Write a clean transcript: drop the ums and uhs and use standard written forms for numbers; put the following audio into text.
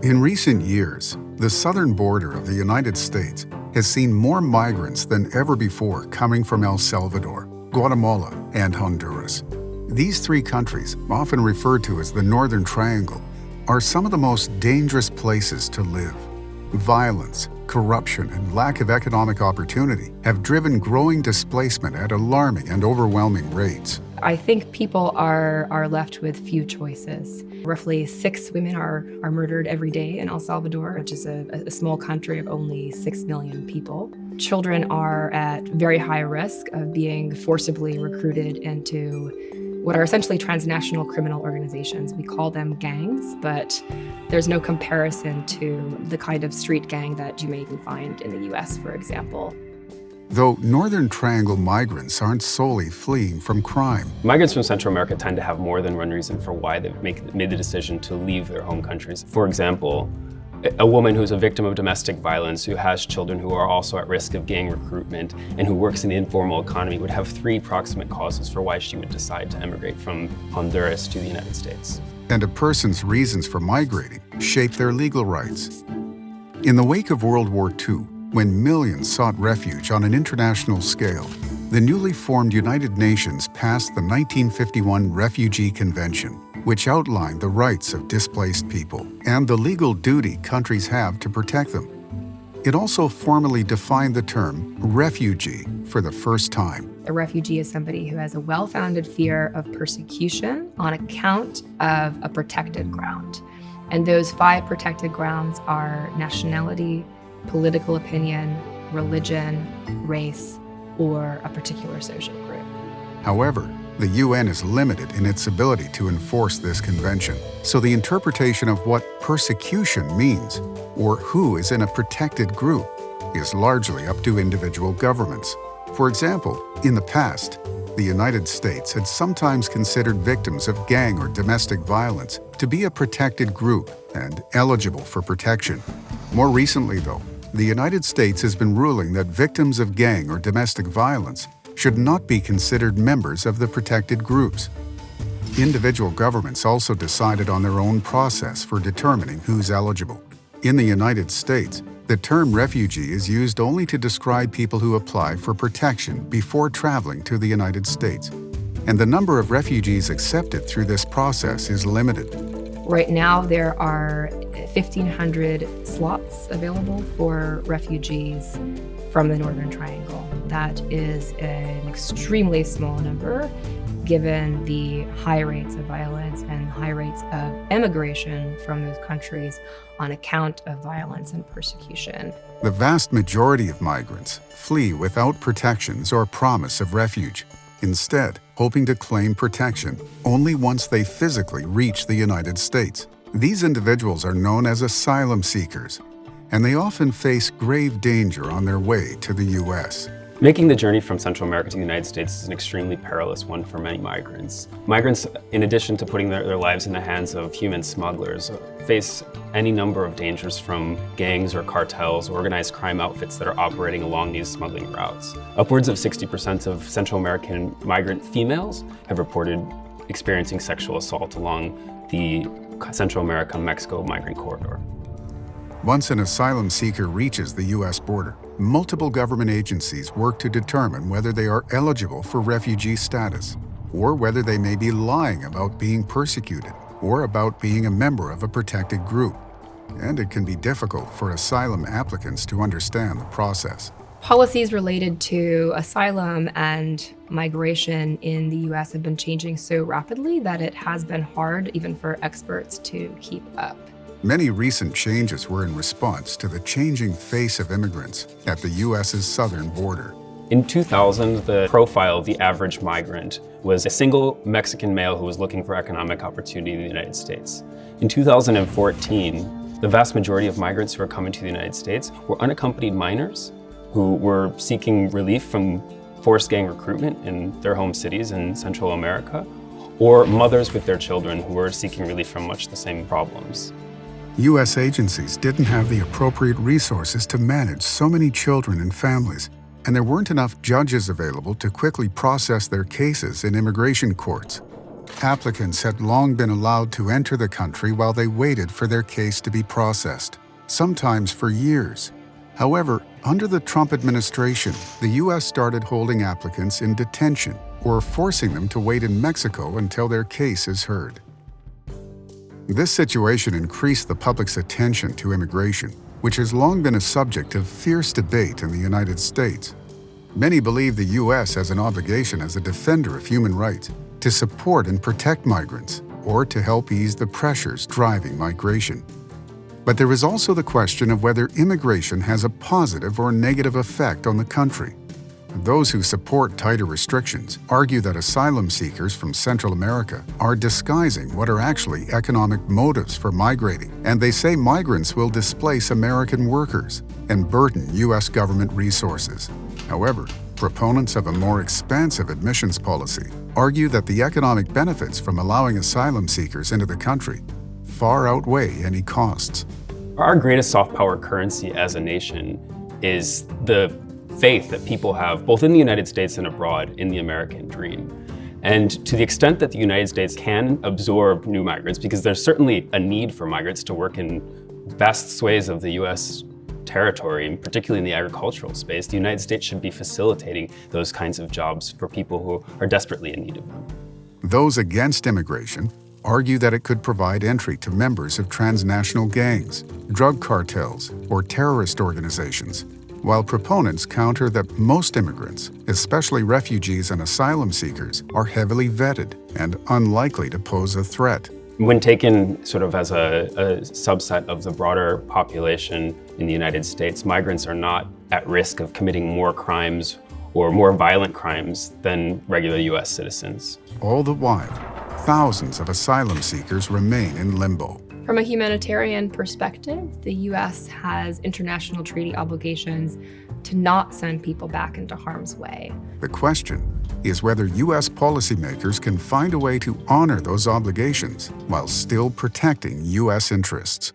In recent years, the southern border of the United States has seen more migrants than ever before coming from El Salvador, Guatemala, and Honduras. These three countries, often referred to as the Northern Triangle, are some of the most dangerous places to live. Violence, corruption, and lack of economic opportunity have driven growing displacement at alarming and overwhelming rates. I think people are left with few choices. Roughly 6 women are murdered every day in El Salvador, which is a small country of only 6 million people. Children are at very high risk of being forcibly recruited into what are essentially transnational criminal organizations. We call them gangs, but there's no comparison to the kind of street gang that you may even find in the US, for example. Though Northern Triangle migrants aren't solely fleeing from crime. Migrants from Central America tend to have more than one reason for why they've made the decision to leave their home countries. For example, a woman who's a victim of domestic violence, who has children who are also at risk of gang recruitment, and who works in the informal economy would have 3 proximate causes for why she would decide to emigrate from Honduras to the United States. And a person's reasons for migrating shape their legal rights. In the wake of World War II, when millions sought refuge on an international scale, the newly formed United Nations passed the 1951 Refugee Convention, which outlined the rights of displaced people and the legal duty countries have to protect them. It also formally defined the term refugee for the first time. A refugee is somebody who has a well-founded fear of persecution on account of a protected ground. And those 5 protected grounds are nationality, political opinion, religion, race, or a particular social group. However, the UN is limited in its ability to enforce this convention, so the interpretation of what persecution means, or who is in a protected group, is largely up to individual governments. For example, in the past, the United States had sometimes considered victims of gang or domestic violence to be a protected group and eligible for protection. More recently, though, the United States has been ruling that victims of gang or domestic violence should not be considered members of the protected groups. Individual governments also decided on their own process for determining who's eligible. In the United States, the term refugee is used only to describe people who apply for protection before traveling to the United States, and the number of refugees accepted through this process is limited. Right now, there are 1,500 slots available for refugees from the Northern Triangle. That is an extremely small number, given the high rates of violence and high rates of emigration from those countries on account of violence and persecution. The vast majority of migrants flee without protections or promise of refuge, instead hoping to claim protection only once they physically reach the United States. These individuals are known as asylum seekers, and they often face grave danger on their way to the U.S. Making the journey from Central America to the United States is an extremely perilous one for many migrants. Migrants, in addition to putting their lives in the hands of human smugglers, face any number of dangers from gangs or cartels, organized crime outfits that are operating along these smuggling routes. Upwards of 60% of Central American migrant females have reported experiencing sexual assault along the Central America-Mexico migrant corridor. Once an asylum seeker reaches the U.S. border, multiple government agencies work to determine whether they are eligible for refugee status, or whether they may be lying about being persecuted, or about being a member of a protected group. And it can be difficult for asylum applicants to understand the process. Policies related to asylum and migration in the U.S. have been changing so rapidly that it has been hard even for experts to keep up. Many recent changes were in response to the changing face of immigrants at the U.S.'s southern border. In 2000, the profile of the average migrant was a single Mexican male who was looking for economic opportunity in the United States. In 2014, the vast majority of migrants who were coming to the United States were unaccompanied minors who were seeking relief from forced gang recruitment in their home cities in Central America, or mothers with their children who were seeking relief from much the same problems. U.S. agencies didn't have the appropriate resources to manage so many children and families, and there weren't enough judges available to quickly process their cases in immigration courts. Applicants had long been allowed to enter the country while they waited for their case to be processed, sometimes for years. However, under the Trump administration, the U.S. started holding applicants in detention or forcing them to wait in Mexico until their case is heard. This situation increased the public's attention to immigration, which has long been a subject of fierce debate in the United States. Many believe the U.S. has an obligation as a defender of human rights to support and protect migrants or to help ease the pressures driving migration. But there is also the question of whether immigration has a positive or negative effect on the country. Those who support tighter restrictions argue that asylum seekers from Central America are disguising what are actually economic motives for migrating, and they say migrants will displace American workers and burden U.S. government resources. However, proponents of a more expansive admissions policy argue that the economic benefits from allowing asylum seekers into the country far outweigh any costs. Our greatest soft power currency as a nation is the faith that people have, both in the United States and abroad, in the American dream. And to the extent that the United States can absorb new migrants, because there's certainly a need for migrants to work in vast swathes of the U.S. territory, and particularly in the agricultural space, the United States should be facilitating those kinds of jobs for people who are desperately in need of them. Those against immigration argue that it could provide entry to members of transnational gangs, drug cartels, or terrorist organizations, while proponents counter that most immigrants, especially refugees and asylum seekers, are heavily vetted and unlikely to pose a threat. When taken sort of as a subset of the broader population in the United States, migrants are not at risk of committing more crimes or more violent crimes than regular U.S. citizens. All the while, thousands of asylum seekers remain in limbo. From a humanitarian perspective, the U.S. has international treaty obligations to not send people back into harm's way. The question is whether U.S. policymakers can find a way to honor those obligations while still protecting U.S. interests.